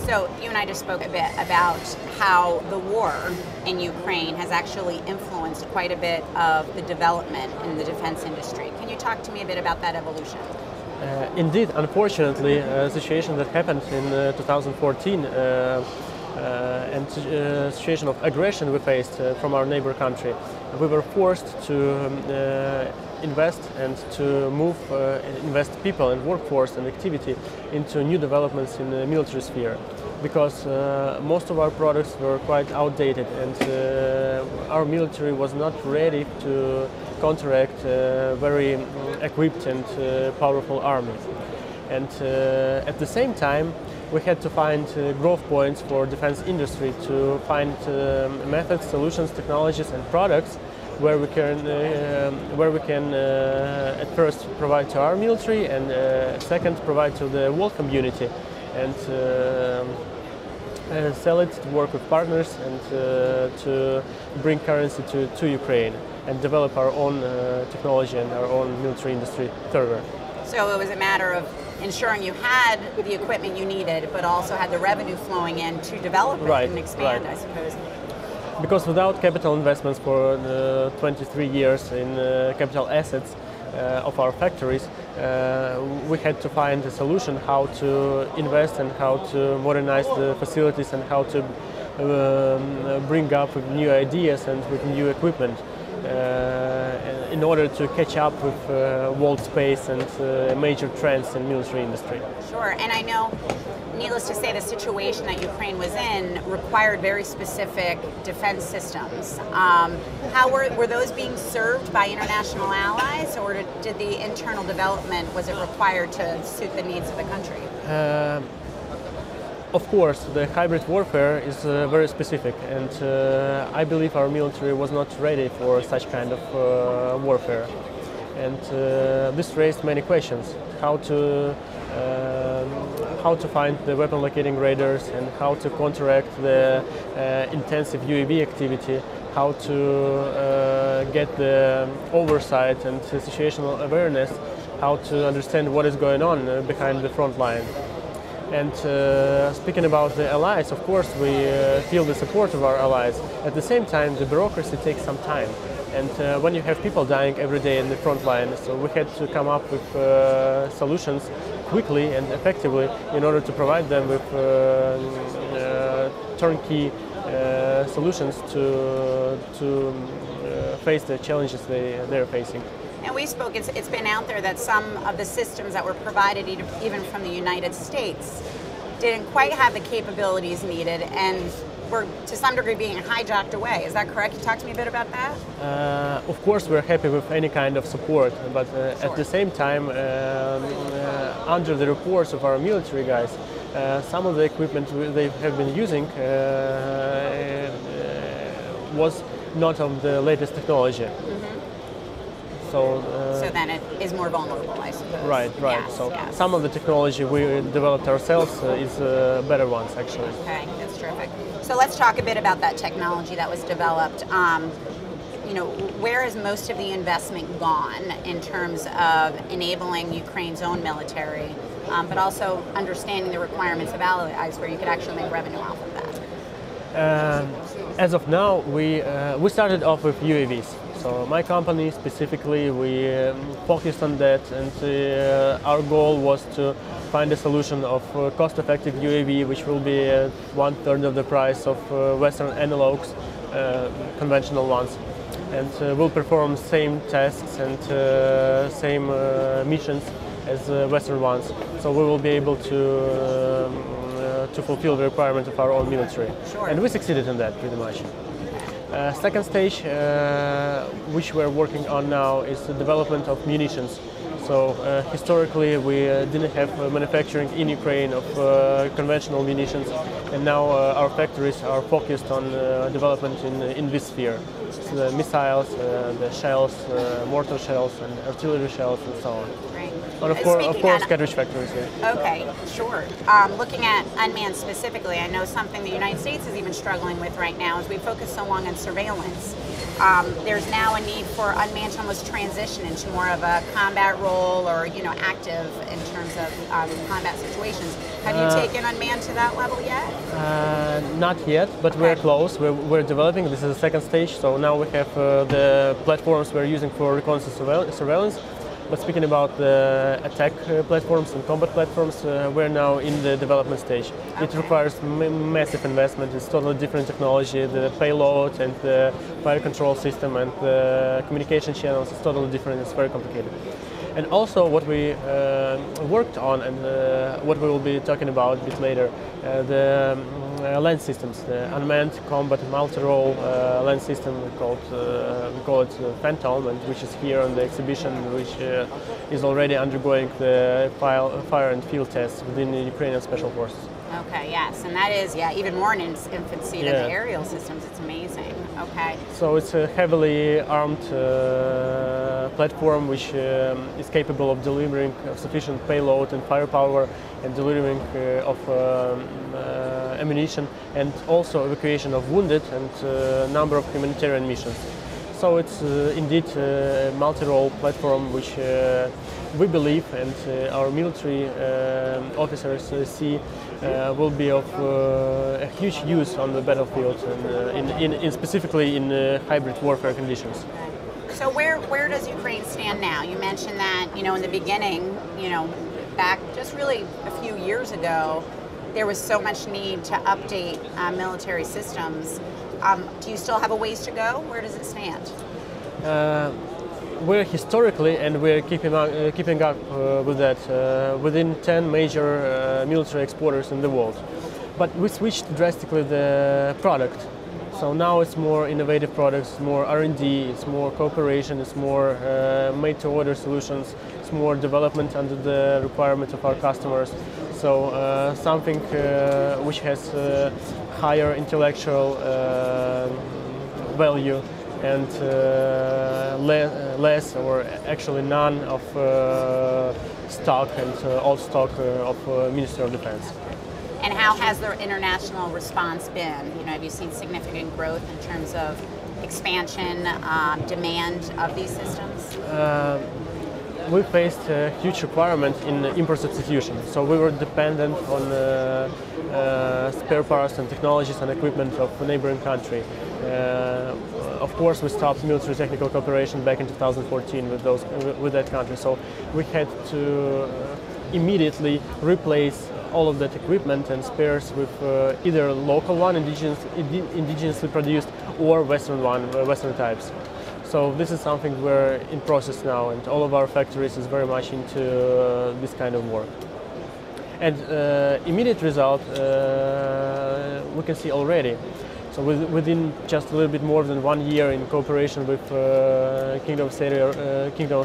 So you and I just spoke a bit about how the war in Ukraine has actually influenced quite a bit of the development in the defense industry. Can you talk to me a bit about that evolution? Indeed, unfortunately, a situation that happened in 2014 and a situation of aggression we faced from our neighbor country, we were forced to invest and to invest people and workforce and activity into new developments in the military sphere, because most of our products were quite outdated and our military was not ready to counteract very equipped and powerful army. And at the same time, we had to find growth points for defense industry, to find methods, solutions, technologies and products where we can at first provide to our military and second provide to the world community, and sell it, to work with partners and to bring currency to Ukraine and develop our own technology and our own military industry further. So it was a matter of ensuring you had the equipment you needed, but also had the revenue flowing in to develop it and expand, I suppose. Because without capital investments for 23 years in capital assets of our factories, we had to find a solution how to invest and how to modernize the facilities and how to bring up with new ideas and with new equipment in order to catch up with world space and major trends in military industry. Sure, and I know, needless to say, the situation that Ukraine was in required very specific defense systems. How were those being served by international allies, or did the internal development, was it required to suit the needs of the country? Of course, the hybrid warfare is very specific, and I believe our military was not ready for such kind of warfare. And this raised many questions: how to find the weapon locating radars, and how to counteract the intensive UAV activity, how to get the oversight and situational awareness, how to understand what is going on behind the front line. And speaking about the allies, of course, we feel the support of our allies. At the same time, the bureaucracy takes some time. And when you have people dying every day in the front line, so we had to come up with solutions quickly and effectively in order to provide them with turnkey solutions to face the challenges they're facing. And we spoke, it's been out there that some of the systems that were provided even from the United States didn't quite have the capabilities needed and were to some degree being hijacked away. Is that correct? Can you talk to me a bit about that? Of course, we're happy with any kind of support, but at the same time, under the reports of our military guys, some of the equipment they have been using was not of the latest technology. So then it is more vulnerable, I suppose. Right. Yes, so yes. some of the technology we developed ourselves is better ones, actually. Okay, that's terrific. So let's talk a bit about that technology that was developed. You know, where has most of the investment gone in terms of enabling Ukraine's own military, but also understanding the requirements of allies, where you could actually make revenue off of that? As of now, we started off with UAVs. So my company specifically, we focused on that, and our goal was to find a solution of cost-effective UAV, which will be 1/3 of the price of Western analogs, conventional ones, and will perform same tasks and same missions as Western ones. So we will be able to fulfill the requirements of our own military. Sure. And we succeeded in that pretty much. Second stage, which we're working on now, is the development of munitions. So historically we didn't have manufacturing in Ukraine of conventional munitions, and now our factories are focused on development in this sphere. So the missiles, the shells, mortar shells and artillery shells and so on. Right. And of course cartridge factories, yeah. Okay, sure. Looking at unmanned specifically, I know something the United States is even struggling with right now is we focus so long on surveillance. there's now a need for unmanned to almost transition into more of a combat role or active in terms of combat situations. Have you taken unmanned to that level yet? Not yet, but we're close. We're developing. This is the second stage. So now we have the platforms we're using for reconnaissance surveillance. But speaking about the attack platforms and combat platforms, we're now in the development stage. Okay. It requires massive investment. It's totally different technology. The payload and the fire control system and the communication channels is totally different. It's very complicated. And also what we worked on and what we will be talking about a bit later, the land systems, the unmanned combat multi-role land system we call it Phantom, and which is here on the exhibition, which is already undergoing the fire and field tests within the Ukrainian Special Forces. Okay, yes, and that is, even more in its infancy than the aerial systems. It's amazing. Okay. So it's a heavily armed platform which is capable of delivering sufficient payload and firepower and delivering of ammunition and also evacuation of wounded and a number of humanitarian missions. So it's indeed a multi-role platform which we believe and our military officers see will be of a huge use on the battlefield and specifically in hybrid warfare conditions. So where does Ukraine stand now? You mentioned that in the beginning, back just really a few years ago, there was so much need to update military systems. Do you still have a ways to go? Where does it stand? We're historically, and we're keeping up with that, within 10 major military exporters in the world. But we switched drastically the product. So now it's more innovative products, more R&D, it's more cooperation, it's more made-to-order solutions, it's more development under the requirements of our customers. So something which has higher intellectual value and less or actually none of stock and old stock of Ministry of Defense. And how has the international response been? Have you seen significant growth in terms of expansion, demand of these systems? We faced a huge requirement in import substitution, so we were dependent on spare parts and technologies and equipment of a neighboring country. Of course, we stopped military technical cooperation back in 2014 with that country, so we had to immediately replace all of that equipment and spares with either local one, indigenously produced, or Western types. So this is something we're in process now, and all of our factories is very much into this kind of work. And immediate result we can see already. So within just a little bit more than 1 year in cooperation with Kingdom of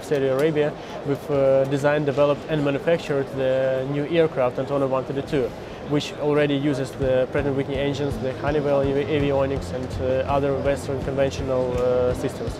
Saudi Arabia, we've designed, developed and manufactured the new aircraft Antonov 132, which already uses the Pratt & Whitney engines, the Honeywell avionics and other Western conventional systems.